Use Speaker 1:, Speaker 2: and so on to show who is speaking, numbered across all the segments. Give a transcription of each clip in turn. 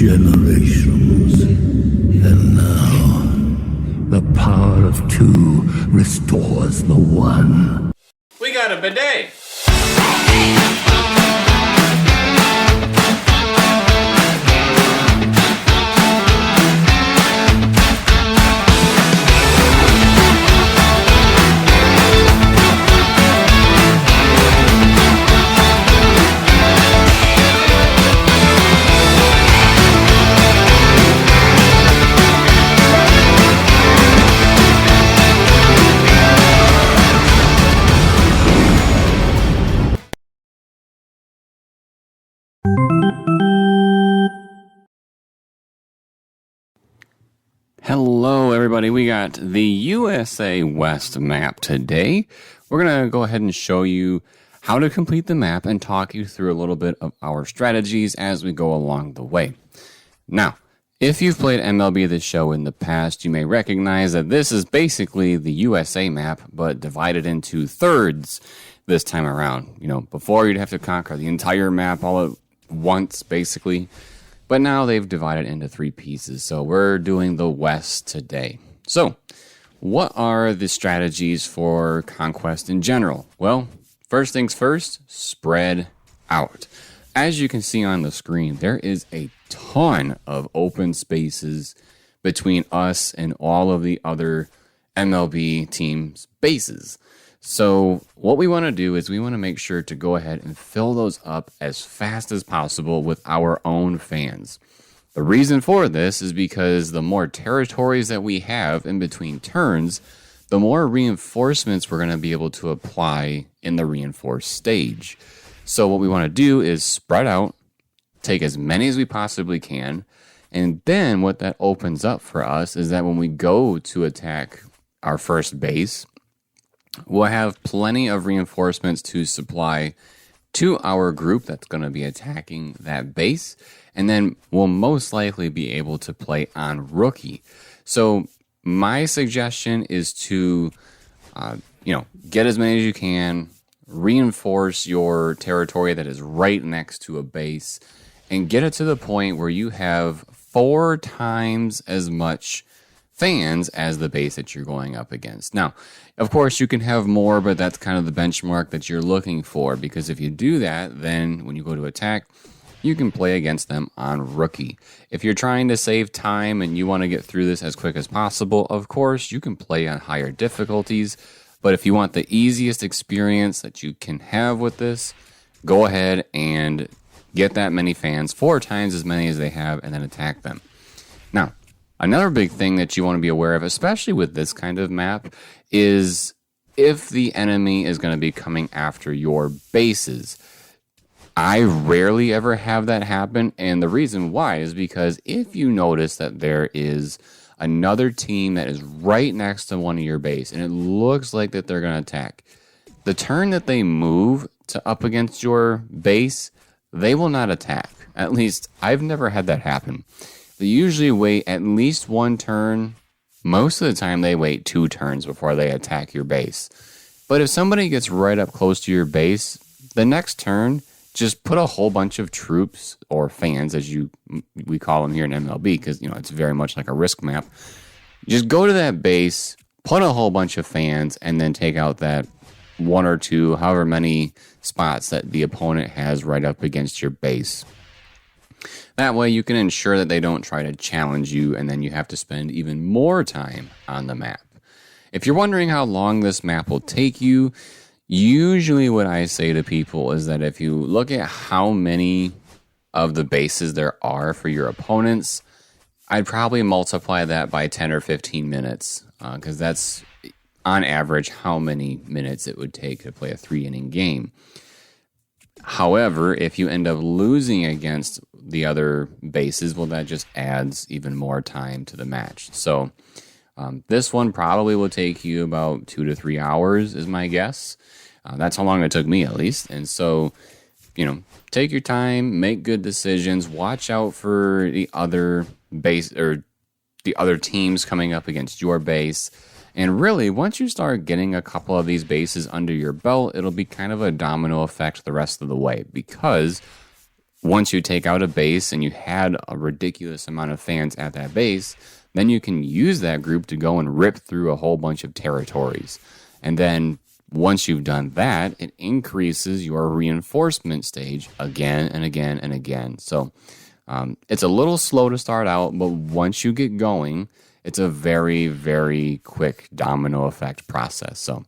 Speaker 1: generations. And now, the power of two restores the one.
Speaker 2: We got a bidet. Hello everybody, we got the USA West map today. We're going to go ahead and show you how to complete the map and talk you through a little bit of our strategies as we go along the way. Now, if you've played MLB the Show in the past, you may recognize that this is basically the USA map, but divided into thirds this time around. You know, before you'd have to conquer the entire map all at once, basically. But now they've divided into three pieces, so we're doing the West today. So, what are the strategies for conquest in general? Well, first things first, spread out. As you can see on the screen, there is a ton of open spaces between us and all of the other MLB teams' bases. So what we want to do is we want to make sure to go ahead and fill those up as fast as possible with our own fans. The reason for this is because the more territories that we have in between turns, the more reinforcements we're going to be able to apply in the reinforced stage. So what we want to do is spread out, take as many as we possibly can, and then what that opens up for us is that when we go to attack our first base, we'll have plenty of reinforcements to supply to our group that's going to be attacking that base, and then we'll most likely be able to play on rookie. So my suggestion is to, get as many as you can, reinforce your territory that is right next to a base, and get it to the point where you have 4 times as much fans as the base that you're going up against. Now, of course, you can have more, but that's kind of the benchmark that you're looking for, because if you do that, then when you go to attack, you can play against them on rookie. If you're trying to save time and you want to get through this as quick as possible, of course, you can play on higher difficulties, but if you want the easiest experience that you can have with this, go ahead and get that many fans, 4 times as many as they have, and then attack them. Now, another big thing that you want to be aware of, especially with this kind of map, is if the enemy is going to be coming after your bases. I rarely ever have that happen, and the reason why is because if you notice that there is another team that is right next to one of your base, and it looks like that they're going to attack, the turn that they move to up against your base, they will not attack. At least, I've never had that happen. They usually wait at least 1 turn. Most of the time, they wait 2 turns before they attack your base. But if somebody gets right up close to your base, the next turn, just put a whole bunch of troops, or fans, as we call them here in MLB, because it's very much like a risk map. Just go to that base, put a whole bunch of fans, and then take out that 1 or 2, however many spots that the opponent has right up against your base. That way you can ensure that they don't try to challenge you, and then you have to spend even more time on the map. If you're wondering how long this map will take you, usually what I say to people is that if you look at how many of the bases there are for your opponents, I'd probably multiply that by 10 or 15 minutes, because that's on average how many minutes it would take to play a 3-inning game. However, if you end up losing against the other bases, well, that just adds even more time to the match. So this one probably will take you about 2 to 3 hours is my guess. That's how long it took me, at least. And so, take your time, make good decisions, watch out for the other base or the other teams coming up against your base. And really, once you start getting a couple of these bases under your belt, it'll be kind of a domino effect the rest of the way, because once you take out a base and you had a ridiculous amount of fans at that base, then you can use that group to go and rip through a whole bunch of territories. And then once you've done that, it increases your reinforcement stage again and again and again. So it's a little slow to start out, but once you get going, it's a very, very quick domino effect process. So,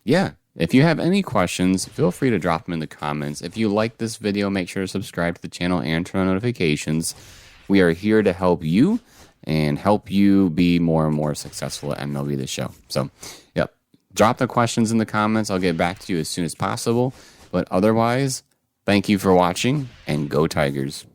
Speaker 2: yeah, if you have any questions, feel free to drop them in the comments. If you like this video, make sure to subscribe to the channel and turn on notifications. We are here to help you and help you be more and more successful at MLB the Show. So, yep, drop the questions in the comments. I'll get back to you as soon as possible. But otherwise, thank you for watching, and go Tigers.